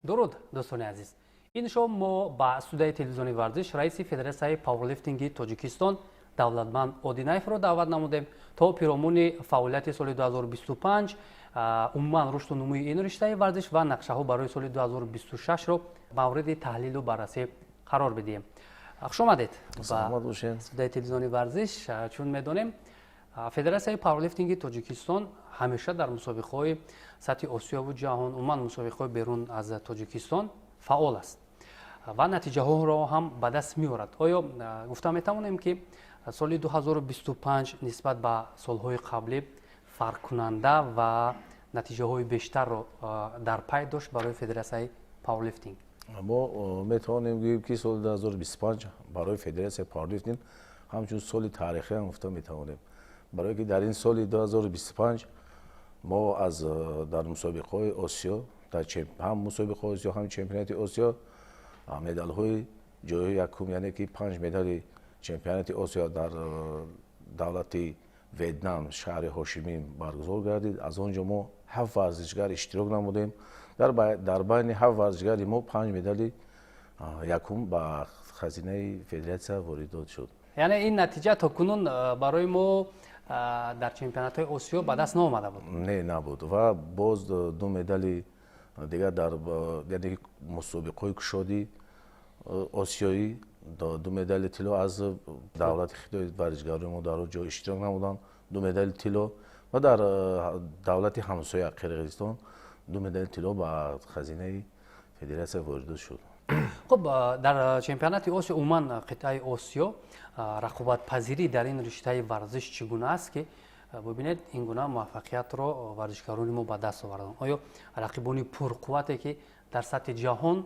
درود دوستان عزیز. این شب ما با استودیوی تلویزیونی ورزش رئیس فدراسیون پاورلیفتینگ تاجیکستان دولتمند اودینایف را دعوت نمودیم تا پیرامون فعالیت سال 2025 عموما رشد و نموی این رشته ورزش و نقشه ها برای سال 2026 را مورد تحلیل و بررسی قرار بدیم. خوش آمدید با استودیوی تلویزیونی ورزش. چون میدونیم فدراسیون پاورلیفتینگ تاجیکستان همیشه در مسابقه‌های سطح آسیا و جهان عموما مسابقه‌های بیرون از تاجیکستان فعال است و نتیجه ها را هم به دست می‌آورد. آیا گفته می‌توانیم که سال 2025 نسبت به سال‌های قبلی فرق کننده و نتیجه های بیشتر را در پی داشت برای فدراسیون پاورلیفتینگ؟ ما می‌توانیم بگوییم که سال 2025 برای فدراسیون پاورلیفتینگ همچون سال تاریخی هم گفته می‌توانیم، برای که در این سال 2025 ما از در مسابقه‌های آسیا هم مسابقه آسیا هم چمپیونات آسیا مدال های جای یکم، یعنی که 5 مدال چمپیونات آسیا در دولت ویتنام شهر هاشیمین برگزار گردید. از آنجا ما 7 ورزشگر اشتراک نمودیم. در بین 7 ورزشگر ما 5 مدال یکم به خزینه فدراسیون وارد شد. یعنی این نتیجه تا کنون برای ما در چمپیونات آسیا به دست نآمده بود؟ نه نبود و باز 2 مدال دیگر در یعنی مسابقه کشادی آسیایی 2 مدال طلا از دولت خدای ورزشکاران ما در اونجا اشتراک نمودند، 2 مدال طلا و در دولت همسایه قرقیزستان 2 مدال طلا به خزینه فدراسیون وارد شد. خب در چمپیونات آسیا عموما قطعه آسیا رقابت پذیری در این رشته ورزش چگونه است که ببینید این گونه موفقیت را ورزشکاران ما به دست آوردن؟ آیا رقیبانی پرقوتی که در سطح جهان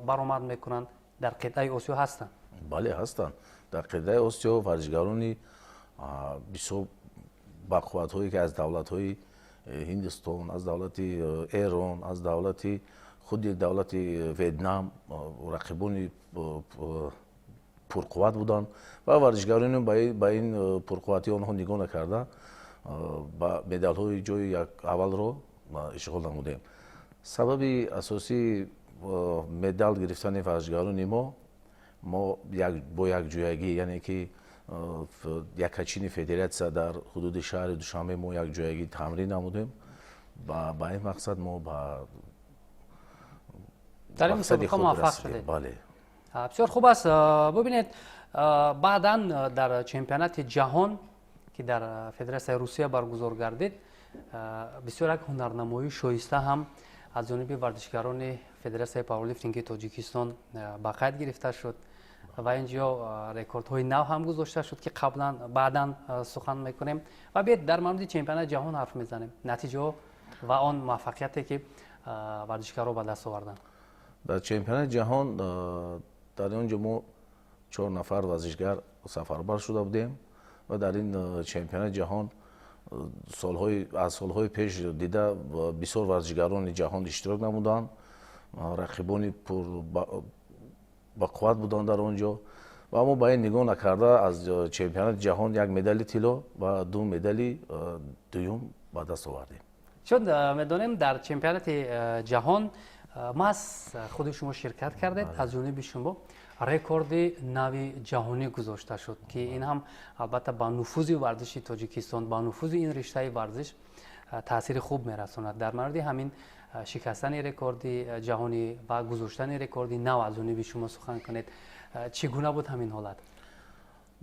برآمد میکنند در قطعه آسیا هستند؟ بله هستند. در قطعه آسیا ورزشکارانی بسیار با قوت‌هایی که از دولت‌های هندوستان، از دولت ایران، از دولت خود دولت ویتنام رقیبان پرقوت بودند و ورزشکاران با این پرقوتی آنها نگاه نکرده با مدال‌های جای اول را اشغال نمودیم. سبب اساسی مدال گرفتن ورزشکاران ما با یک جایگی، یعنی که یک کچین فدراسیون در حدود شهر دوشنبه ما یک جایگی تمرین نمودیم و با این مقصد ما در این مسابقه موفق شدید. بله بسیار خوب است. ببینید بعداً در چمپیونات جهان که در فدراسیون روسیه برگزار گردید بسیار یک هنرنمایی شایسته هم از جانب ورزشکاران فدراسیون پاورلیفتینگ تاجیکستان به قید گرفته شد و اینجا رکوردهای نو هم گذاشته شد که بعداً سخن میکنیم و بیاید در مورد چمپیونات جهان حرف میزنیم، نتیجه و آن موفقیتی که ورزشکاران به دست آوردن. در چمپیونات جهان در اونجا ما 4 نفر ورزشگر سفربر شده بودیم و در این چمپیونات جهان از سالهای پیش دیده بسیار ورزشکاران جهان اشتراک نمودند. رقیبان با قوت بودند در اونجا و ما با این نگاه نکرده از چمپیونات جهان 1 مدال طلا و 2 مدال دوم به دست آوردیم. چون میدونیم در چمپیونات جهان ما از خود شما شرکت کردید، از جانب شما رکورد نو جهانی گذاشته شد که این هم البته با نفوذ ورزش تاجیکستان، با نفوذ این رشته ورزش تاثیر خوب میرساند. در مورد همین شکستن رکورد جهانی و گذاشتن رکورد نو از جانب شما سخن کنید، چگونه بود همین حالت؟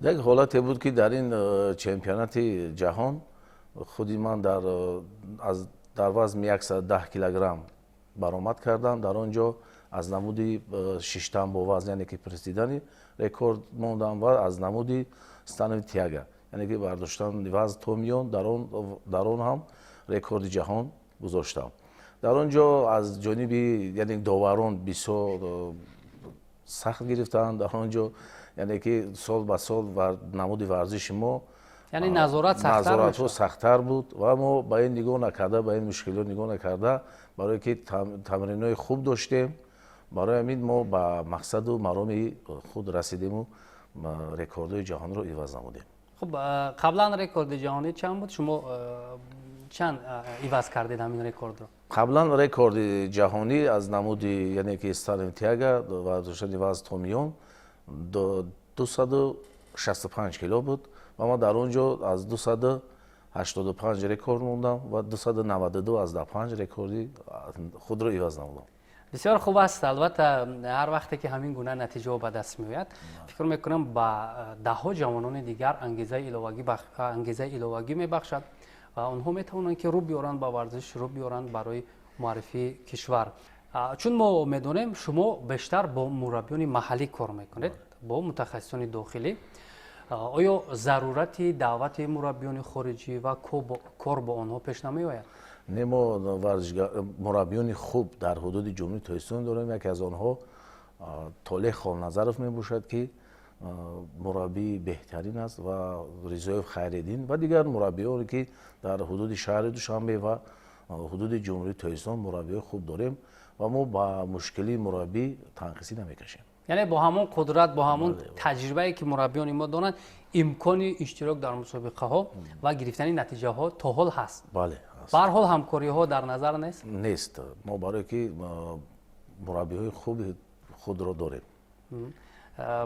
یک حالتی بود که در این چمپیونات جهان خودی من در وزن 110 کیلوگرم برآمد کردم. در آنجا از نمودی 6 تن با وزن، یعنی که پرسیدنی رکورد موندم و از نمودی استانوی تیاگا، یعنی که برداشتن وزن تومیون در آن هم رکورد جهان گذاشتم. در آنجا از جانبی یعنی داوران بسیار سخت گرفتند. در آنجا یعنی که سال به سال نمود ورزش ما یعنی نظارت سخت‌تر بود و ما با این نگاه نکرده، با این مشکلات نگاه نکرده، برای که تمرین‌های خوب داشتیم، برای همین ما به مقصد و مرام خود رسیدیم و رکوردهای جهان رو عوض نمودیم. خب قبلا رکورد جهانی چند بود؟ شما چند ایواز کردید همین رکورد رو؟ قبلا رکورد جهانی از نمودی یعنی که استالنتیاگا ورزشکار وزن تومیون 265 کیلو بود و ما در اونجا از 285 رکورد موندم و 292 از 15 رکوردی خود رو ایواز نمودم. بسیار خوب است. البته هر وقتی که همین گونه نتیجه به دست میآید فکر میکنم با ده ها جوانان دیگر انگیزه الهی میبخشد و آنها میتوانند که رو بیارند با ورزش، رو بیارند برای معرفی کشور. چون ما میدونیم شما بیشتر با مربیان محلی کار میکنید، با متخصصان داخلی. آیا ضرورتی دعوت مربیان خارجی و کار با آنها پیش نمیآید؟ نما مربیان خوب در حدود جمهوری ترکستان داریم. یکی از آنها طالع خالنظرов میباشد که مربی بهترین است و رضایف خیرالدین و دیگر مربیانی که در حدود شهر دوشنبه و حدود جمهوری ترکستان مربی خوب داریم و ما با مشکلی مربی تنقیصی نمیکشیم. یعنی با همون قدرت، با همون تجربه‌ای که مربیان ما دارند امکان اشتراک در مسابقه ها و گرفتن نتیجه ها تا حال هست. بله. به هر حال همکاری ها در نظر نیست؟ نیست. ما برای که مربی های خوب خود را داریم.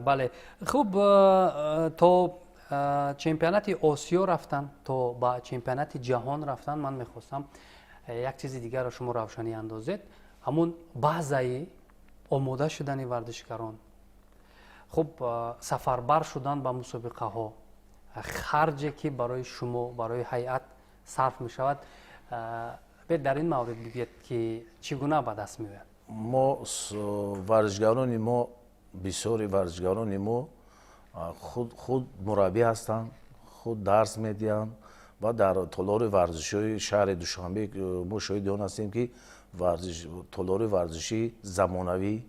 بله. خوب، تا چمپیونات آسیا رفتن، تا با چمپیونات جهان رفتن، من میخواستم یک چیز دیگر را شما روشنی اندازید. همون بعضی آماده شدن ورزشکاران، خب سفربر شدن به مسابقه ها، خرجی که برای شما، برای هیئت صرف می شود، در این مورد بگید که چگونه به دست میآید؟ ما ورزشکاران ما بسیاری ورزشکاران ما خود مربی هستند، خود درس میدهند و در تالار ورزشی شهر دوشنبه ما شاهد آن هستیم که تالار ورزشی زمانوی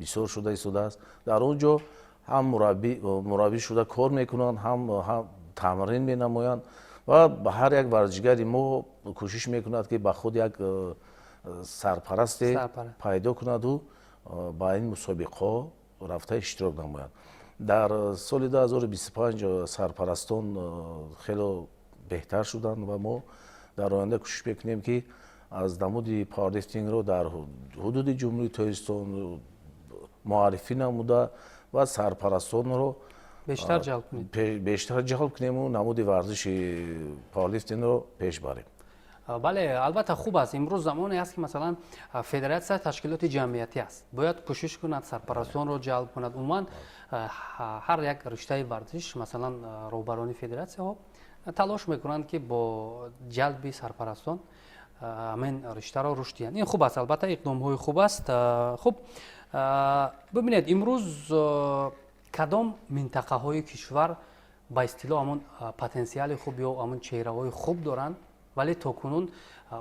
بسیار شده است. در اونجا هم مربی شده کار میکنند، هم تمرین مینمایند و به هر یک ورزشکاری ما کوشش میکند که به خود یک سرپرست پیدا کند و با این مسابقه رفته اشتراک نماید. در سال 2025 سرپرستان خیلی بهتر شدند و ما در آینده کوشش میکنیم که از نمود پاورلیفتینگ رو در حدود جمهوری ترکستان معرفی نموده و سرپرستان رو بیشتر جلب کنیم و نمود ورزش پاورلیفتینگ رو پیش بریم. بله، البته خوب است. امروز زمانی است که مثلا فدراسیون تشکیلات جمعیتی است، باید کوشش کند سرپرستان رو جلب کند. عموما هر یک رشته ورزش مثلا رهبران فدراسیون ها تلاش میکنند که با جلب سرپرستان همین رشته را رشد دهند. این خوب است، البته اقدام های خوب است. خب ببینید امروز کدام منطقه های کشور با اصطلاح همون پتانسیل خوب یا همون چهره های خوب دارند ولی تاکنون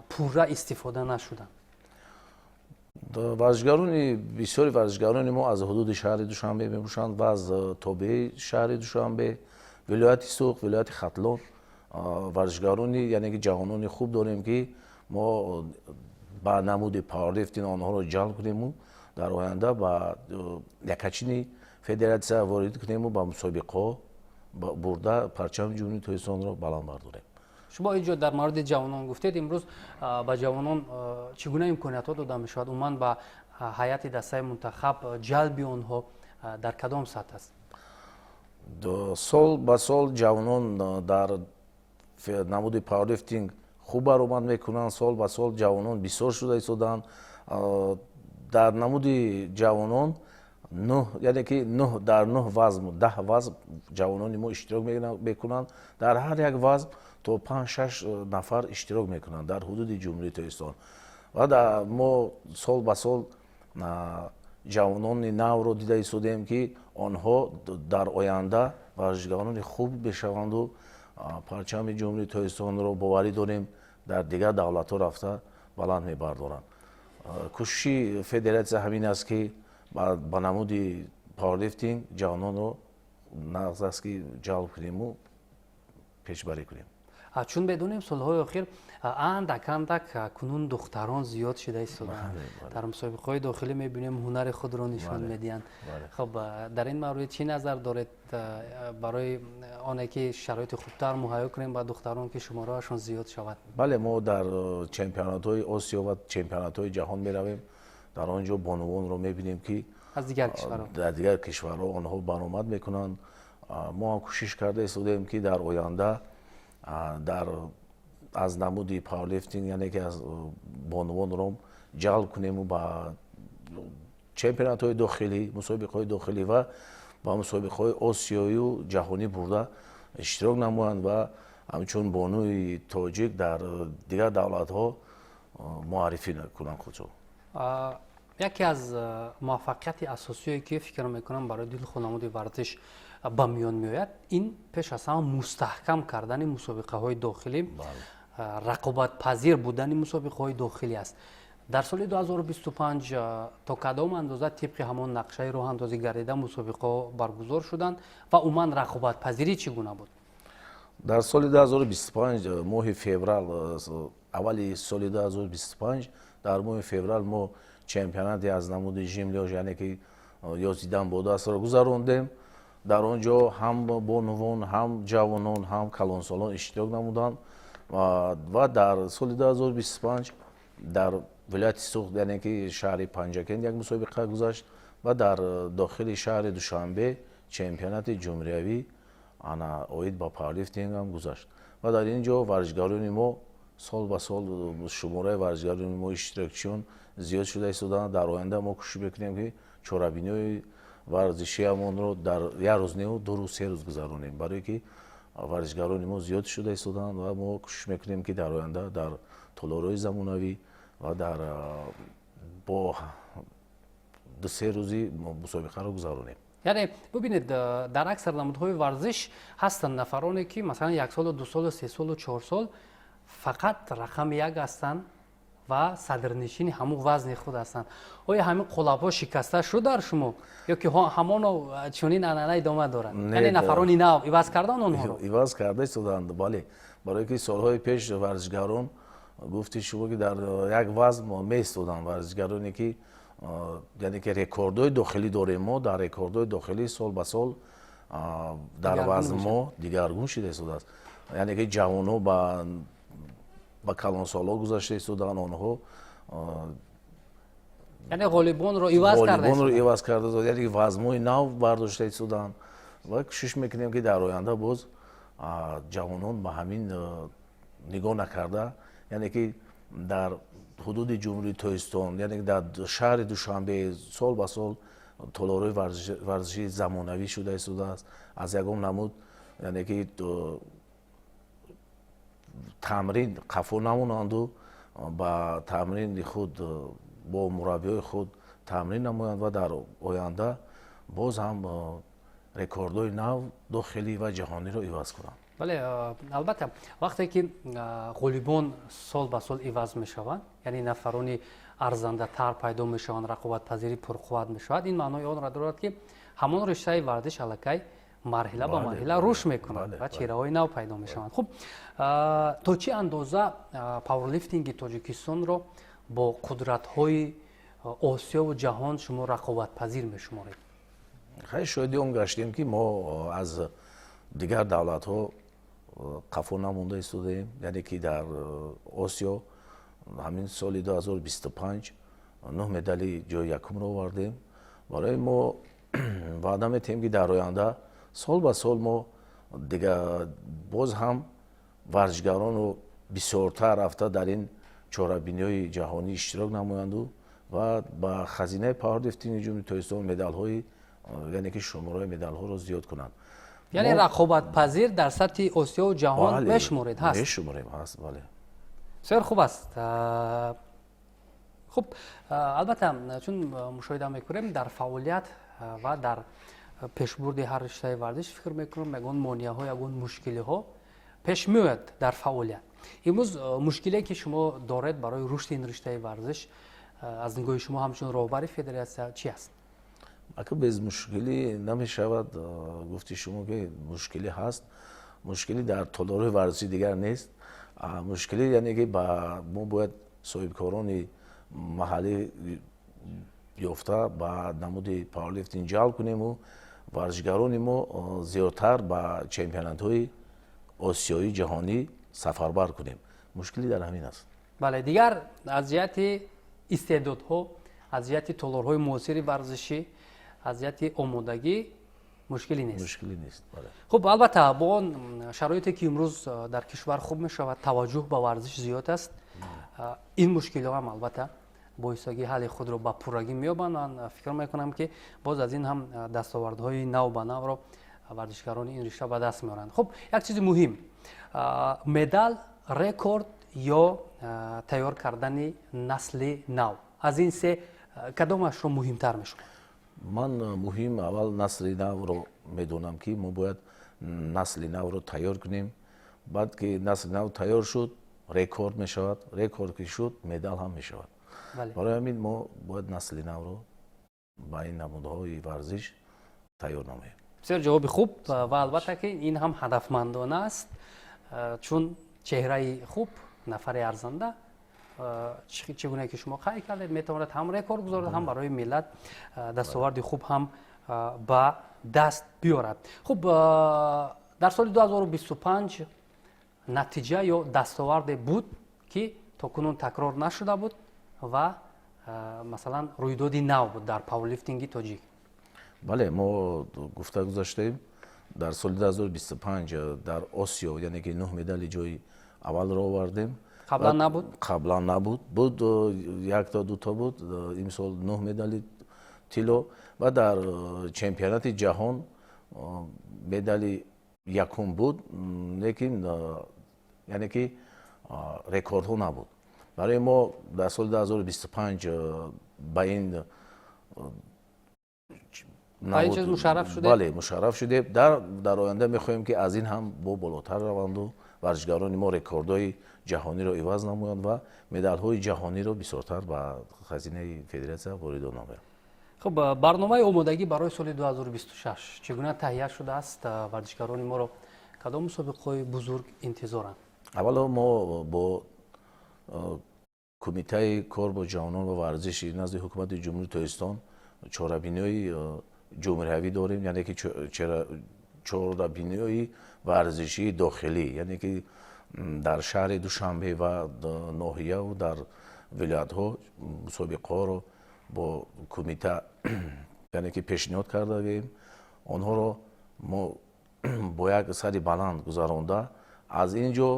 پورا استفاده نشدند؟ بسیاری ورزشکاران ما از حدود شهر دوشنبه میباشند و از تابع شهر دوشنبه، ولایت سوق، ولایت ختلان ورزشکارانی یعنی که جوانان خوب داریم که ما با نمود پاورلیفتینگ آنها را جلب کنیم و در آینده با یکچین فدراسیون وارد کنیم و با مسابقه برده پرچم جمهوری ترکستان را بلند برداریم. شما اینجا در مورد جوانان گفتید، امروز با جوانان چگونه امکانات ها داده می شود؟ عموما با هیئت دسته منتخب جلب آنها در کدام سطح است؟ سال به سال جوانان در نمود پاورلیفتینگ خوب برآمد میکنند. سال به سال جوانان بسیار شده ایستادند. در نمود جوانان یعنی که 9 در 9 وزن 10 وزن جوانان ما اشتراک میکنند. در هر یک وزن تا 5-6 نفر اشتراک میکنند در حدود جمهوری ترکستان و ما سال به سال جوانان نو رو دیده ایستادیم که آنها در آینده ورزشکاران خوب بشوند و پرچم جمهوری ترکستان رو باوری داریم در دیگر دولت ها رفته بلند میبردارند. کوشش فدراسیون همین است که با نمود پاورلیفتینگ جوانان رو نقض است که جلب کنیم و پیشبری کنیم. چون بدونیم سالهای اخیر اندک کنون دختران زیاد شده ایستادن. در مسابقه‌های داخلی می‌بینیم هنر خود را نشان میدهند. خب در این مورد چی نظر دارید برای آنها که شرایط خوبتر مهیا کنیم با دختران که شماره‌شون زیاد شود؟ بله، ما در چمپیونات‌های آسیا و چمپیونات‌های جهان می‌رویم. در آنجا بانوان رو می‌بینیم که از دیگر کشورها در دیگر کشورها آنها برآمد میکنند. ما هم کوشش کرده ایستادیم که در آینده در از نمود پاورلیفتینگ یعنی که از بانوان رو جلب کنیم و با چمپیونات های داخلی، مسابقه های داخلی و با مسابقه های آسیایی و جهانی برده اشتراک نمایند و همچون بانوی تاجیک در دیگر دولت ها معرفی کنند خودشو. یکی از موفقیت اساسی که فکر میکنم برای دل خانواده ورزش به میان میآید این پیش از همه مستحکم کردن مسابقه های داخلی، رقابت پذیر بودن مسابقه های داخلی است. در سال 2025 تا کدام اندازه طبق همان نقشه راه اندازی گردیده مسابقه برگزار شدند و عموما رقابت پذیری چگونه بود؟ در سال 2025 ماه فوریه، اولی سال 2025 در ماه فوریه ما چمپیوناتی از نمود ژیم لیاژ یعنی که 11 بوده است را گذراندیم. در آنجا هم بانوان، هم جوانان، هم کلانسالان اشتراک نمودند و در سال 2025 در ولایت سوخت یعنی که شهر پنجکند یک مسابقه گذاشت و در داخل شهر دوشنبه چمپیونات جمهوری انا اوید با پاورلیفتینگ هم گذاشت و در اینجا ورزشکاران ما سال به سال شماره ورزشکاران ما اشتراکشون زیاد شده ایستادند. در آینده ما کوشش میکنیم که چهاربینی ورزشی همون رو در یک روز نه و 2 روز 3 روز گذرانیم، برای که ورزشکاران ما زیاد شده ایستادند و ما کوشش میکنیم که در آینده در تالارهای زمانوی و در با 2-3 روزی مسابقه رو گذرانیم. یعنی ببینید در اکثر نمودهای ورزش هستند نفرانی که مثلا 1 سال و 2 سال و 3 سال و 4 سال فقط رقم 1 هستند و صدرنشین همون وزن خود هستند. آیا همین قلاب‌ها شکسته شد در شما یا که همان چنین انانه ادامه دارند؟ یعنی نفرانی نو عوض کردن آنها رو عوض کرده شدند. بله، برای که سالهای پیش ورزشکاران گفتی شما که در یک وزن می ایستادند. ورزشکارانی که یعنی که رکوردهای داخلی داریم، ما در رکوردهای داخلی سال به سال در وزن ما دیگرگون شده است. یعنی که جوانو با کلانسالا گذاشته ایستادند، آنها یعنی غالیبان رو عوض کرده یعنی وزن‌های نو برداشته ایستادند و کوشش میکنیم که در آینده باز جوانان به همین نگاه نکرده، یعنی که در حدود جمهوری تایستان یعنی در شهر دوشنبه سال به سال تالارهای ورزشی زمانوی شده است. از یکم نمود یعنی که تمرین قفو نمونند و با تمرین خود با مربیای خود تمرین نمایند و در آینده باز هم رکوردهای نو داخلی و جهانی رو عوض کنند. بله، البته وقتی که غالیبان سال به سال عوض می شوند، یعنی نفرانی ارزنده تر پیدا می شوند، رقابت پذیری پرقوت می شود، این معنای آن را دارد که همان رشته ورزش الکی مرحله به مرحله رشد میکنند و چهره‌های نو پیدا میشوند. خب تا چه اندازه پاورلیفتینگ تاجیکستان رو با قدرت‌های آسیا و جهان شما رقابت پذیر میشمارید؟ خیلی شاید اون گشتیم که ما از دیگر دولت‌ها قفو نمونده ایستادیم، یعنی که در آسیا همین سال 2025 9 مدال جای یکم رو آوردیم. برای ما وعده می‌دهیم که در آینده سال به سال ما دیگه باز هم ورزشکاران رو بسیارتر رفته در این چهاربینی‌های جهانی اشتراک نمایند و با خزینه پاورلیفتینگ جمهوری تاجیکستان مدال‌های یعنی که شماره مدال‌ها رو زیاد کنند. یعنی رقابت پذیر در سطح آسیا و جهان بشمارید هست؟ بشماریم هست، بله. بسیار خوب است. خب البته چون مشاهده میکنیم در فعالیت و در پیشبرد هر رشته ورزش فکر میکنم یگان مانع‌ها یگان مشکل‌ها پیش میاد در فعالیت. امروز مشکلی که شما دارید برای رشد این رشته ورزش از نگاه شما همچون رهبر فدراسیون چی است؟ اگه bez مشکلی نمیشود گفتی شما که مشکلی هست. мушкилӣ дар толорҳои варзиши дигар нест. Мушкилӣ яъне ки мо бояд соҳибкорони маҳаллӣ ёфта ба намуди пауэрлифтинг ҷалб кунему варзишгарони мо зиёдтар ба чемпионатҳои осиёӣ ҷаҳонӣ сафарбар кунем. Мушкилӣ дар ҳамин аст. бале дигар аз ҷиҳати истеъдодҳо, аз ҷиҳати толорҳои муосири варзишӣ, аз ҷиҳати омодагӣ мушкилӣ нест. Мушкилӣ нест. Бале. хуб албатта бо он шароите ки имрӯз дар кишвар хуб мешавад, таваҷҷӯҳ ба варзиш зиёд аст, ин мушкилиҳо ҳам албатта бо истагӣ ҳалли худро ба пуррагӣ меёбанд. ман фикр мекунам ки боз аз ин ҳам дастовардҳои нав ба навро варзишгарони ин ришта ба даст меоранд. хуб як чизи муҳим, медал, рекорд ё тайёр кардани насли нав, аз ин се кадомашро муҳимтар мешумад? ман муҳим аввал насли навро медонам ки мо бояд насли навро тайёр кунем. баъд ки насли нав тайёр шуд, рекорд мешавад, рекорд ки шуд, медал ҳам мешавад. барои ҳамин мо бояд насли навро ба ин намудҳои варзиш тайёр намоем. бисёр ҷавоби хуб ва албатта ки ин ҳам ҳадафмандона аст, чун чеҳраи хуб, нафари арзанда, чӣ гуне ки шумо қайд кардед метавонад ҳам рекорд гузорад, ҳам барои миллат дастоварди хуб ҳам ба даст биёрад. хуб, дар соли 2025 натиҷа ё дастоварде буд ки то кунун такрор нашуда буд ва масалан рӯйдоди нав буд дар пауэрлифтинги тоҷик? бале, мо гуфта гузаштем дар соли 2025 дар осиё яъне ки 9 медали ҷои аввалро овардем. қаблан набуд? қаблан набуд, буд якта дута буд, имсол 9 медали тилло ва дар чемпионати ҷаҳон медали якум буд, лекин яъне ки рекордҳо набуд. барои мо дар соли 2025 ба ин бале мушарраф шудем. дар оянда мехоҳем ки аз ин ҳам бо болотар раванду варзишгарони мо рекордҳои ҷаҳониро иваз намоянд ва медалҳои ҷаҳониро бисёртар ба хазинаи федератсия воридо намоянд. хуб, барномаи омодагӣ барои соли 2026 чӣ гуна таҳия шудааст? варзишгарони моро кадом мусобиқаҳои бузург интизоранд? аввало мо бо кумитаи кор бо ҷавонон ва варзиши назди ҳукумати ҷумҳурии Тоҷикистон чорабиниҳои ҷумҳуриявӣ дорем, яъне ки чорабиниҳои варзишии дохилӣ, яъне ки дар шаҳри Душанбе ва ноҳияву дар вилоятҳо мусобиқаҳоро бо кумита яъне ки пешниҳод кардаем. онҳоро мо бо як сари баланд гузаронда аз ин ҷо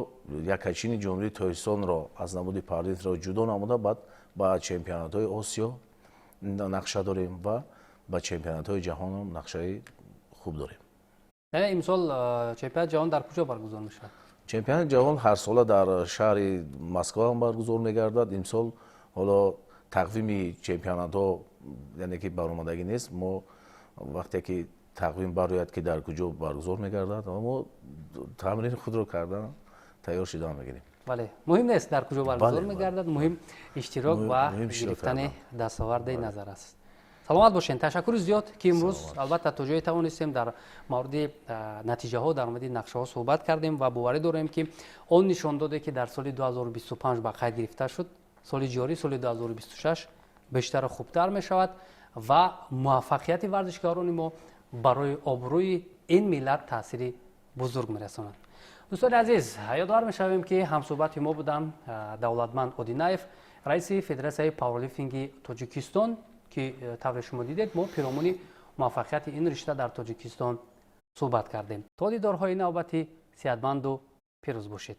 якачини ҷумҳурии Тоҷикистонро аз намуди пауэрлифтингро ҷудо намуда баъд ба чемпионатҳои Осиё нақша дорем ва ба чемпионатҳои ҷаҳон ҳам нақшаи хуб дорем. яъне имсол чемпионати ҷаҳон дар куҷо баргузор мешавад? чемпионати ҷаҳон ҳарсола дар шаҳри Москва ҳам баргузор мегардад. имсол ҳоло тақвими чемпионатҳо яъне ки баромадагӣ нест. мо вақте ки тақвим барояд ки дар куҷо баргузор мегардад, мо тамрини худро кардан тайёр шуда мегирем. бале, муҳим нест дар куҷо баргузор мегардад, муҳим иштирок ва гирифтани дастоварди назар аст. саломат бошед. ташаккури зиёд ки имрӯз албатта то ҷое тавонистем дар мавриди натиҷаҳо, дар мавриди нақшаҳо суҳбат кардем ва боварӣ дорем ки он нишондоде ки дар соли 2025 ба қайд гирифта шуд, соли ҷорӣ соли 2026 бештару хубтар мешавад ва муваффақияти варзишгарони мо барои обрӯи ин миллат таъсири бузург мерасонад. дӯстони азиз, ёдовар мешавем ки ҳамсӯҳбати мо будам давлатманд Одинаев, раиси Федератсияи пауэрлифтинги Тоҷикистон, ки тавре шумо дидед мо пиромони муваффақияти ин ришта дар Тоҷикистон суҳбат кардем. то дидорҳои навбатӣ сеҳатманду пирӯз бошед.